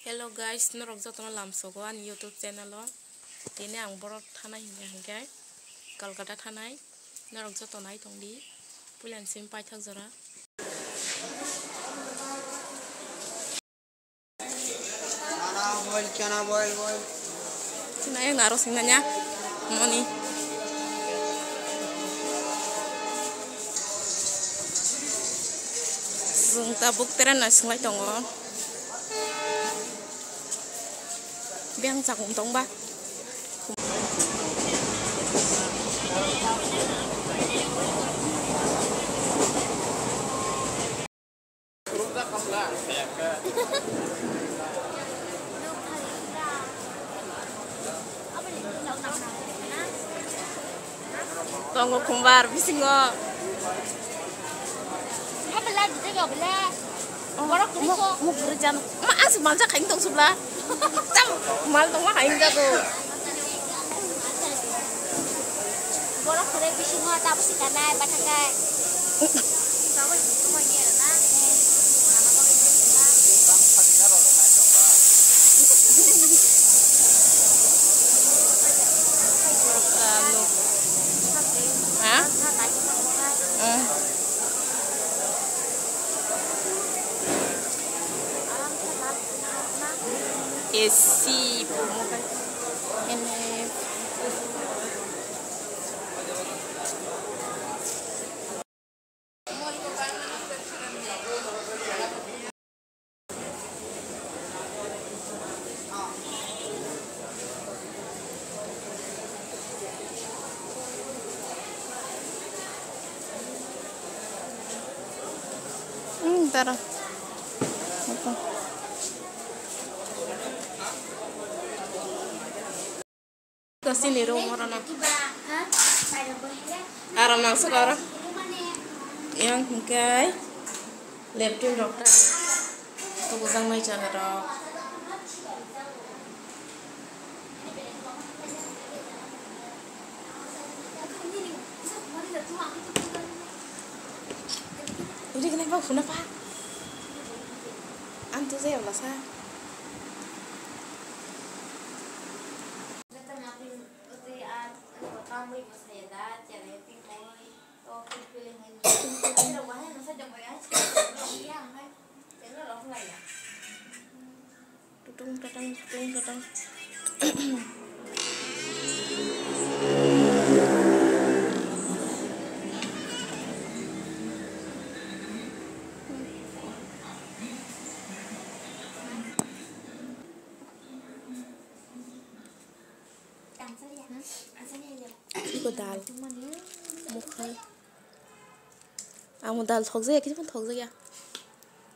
Hello guys, norok jotno lamsogo ani YouTube channel o. Dini ang borok thanai hingke Kolkata thanai norok joto nai tongdi pulian sim paithak jora. Chana boil. Sinaya ngaro sinanya moni. Zungta bukteran na singlai tongo. Biang cakung tong ba. Tunggu kumbar bisingo. Apa lagi tu kau bela? Borok tu kau. Mau kerja, mak asal malja kain tong sebelah. Cam mal tong mak kain jago. Borok tu bisingo tapi si kanai batakai. Kau ini semua ni ada. Esi promokan ini taruh apa sini rumah orang aram langsung orang yang mungkin laptop dokter tuh kusang mai cara dok ini kenapa kenapa antu saya lah sa Tutung. Iku dal. Mukhai. Amu dal thok je kis pun thok je ya.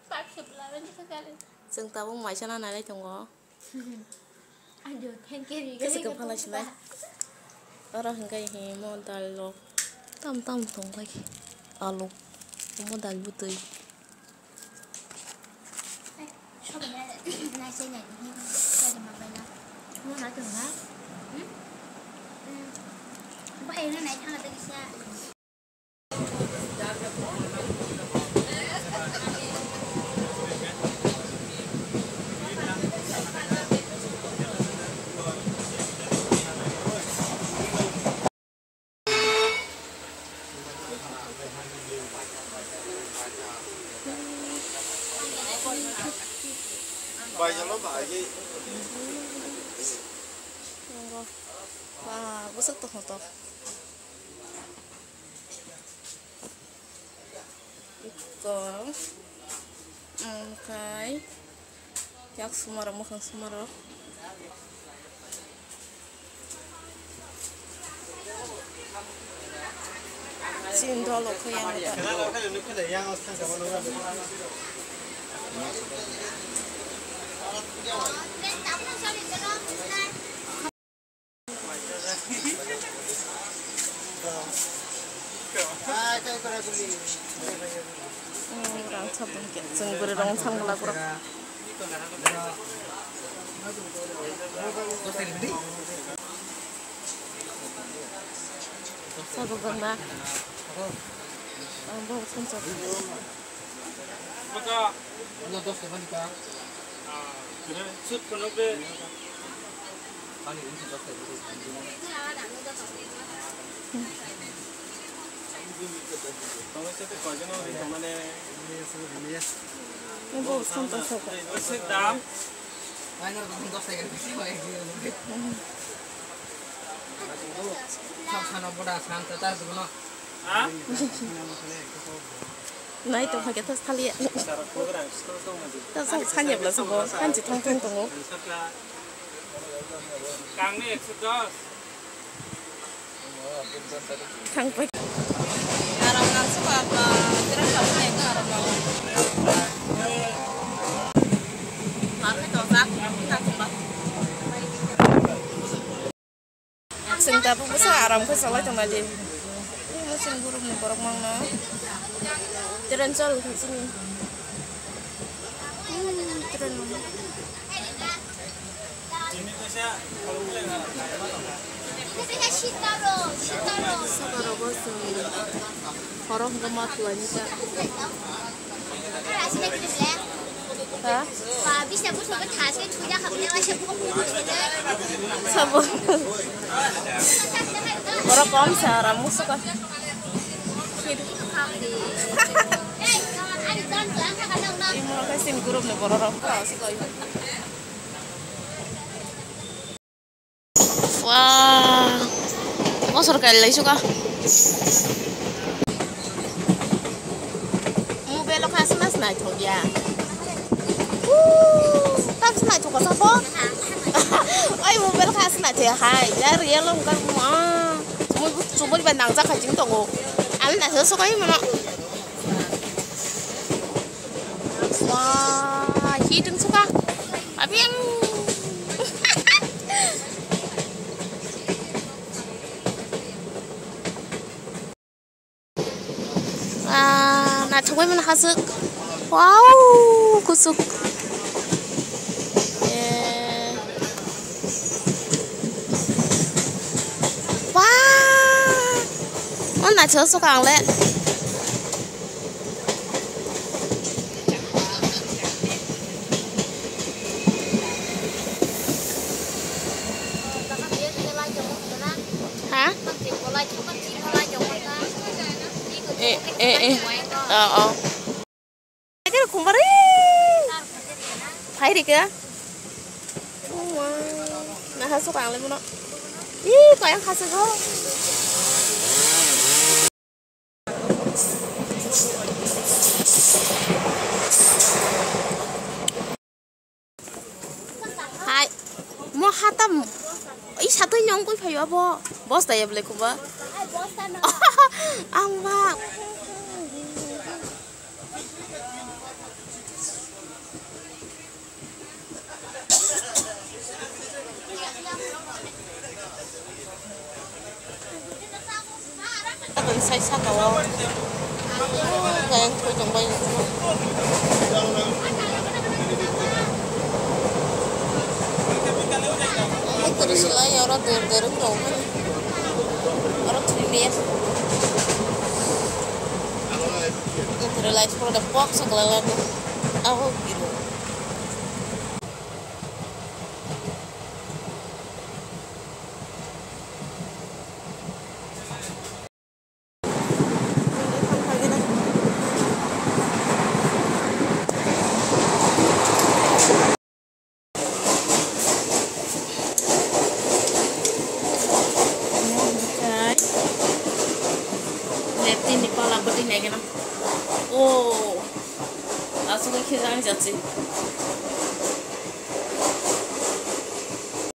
Pak sebelah ni sekali. Seng tahu mai sana nalai tonggo. Aduh, thank you. Kasi ka phala silai. Ora hingkai he mo dal lo. Tam tong lai. Alu. Mo dal butui. Sao bên đây này xe này thì đây là mặt bên đó. Mua nói từng đó. Có em nó này thằng là tự xa. Bài cho nó bài gì? Wah, busuk tuh motor. Ikol, kai, yak sumaro mukhang sumaro. Sindolo kuyang ito. Orang sabun keceng berong sanggulah kurang. Sabun ganda. Bau sunsak. Maka, ano dos naman ka? 뭐 선도서고. 나이 또 하게 더 살리야. 또 산nhập là sao? 한 지 통통 동호. 강백. 아람랑 수고하다. 들어가 보네 그 아람랑. 마음에 더 싹. Sinta po sa aram ko sa lahat ng mali. Ay, masing gurog mo parang mga tiransal kasi ni. Tiran mo. Sa bos. Parang gamat lang siya. Ha? bisa bu sobat hasil punya kabarnya masih buku Sabon. Orang kom sa aram mo suka. Imo kasi group na bororo ka suka. Wah. Masuk kali lagi suka. Mau belok ke sana naik dia. Tak naik tuh ke apa? Ay, mau belok ke sana dia hai. Dari ya lo kan mah. Cuma di bandang zak kajing tunggu. Amin nak suka ini mana? Wah, hidung suka. Tapi yang 나 정말 하스 와우 구숙 예. 와, 나 저수 강래 hả? Cái là cùng đi. Thấy đi kìa. Nó hơi số bằng lên nó. Ý, có em khá sức không? Hai. Mua hạt tâm. Ý sao tới nhóm cũng phải vô. Boss đây em lấy cùng với. Ang bak. Tôi say sát đầu. Đang tôi trồng bay. Mấy cái gì lại ở đó từ đứng đầu. Ở đó thì biết. Terlihat produk box segala oh gitu. Ini kepala beding kayak gini. Oh, langsung ke kiri aja sih.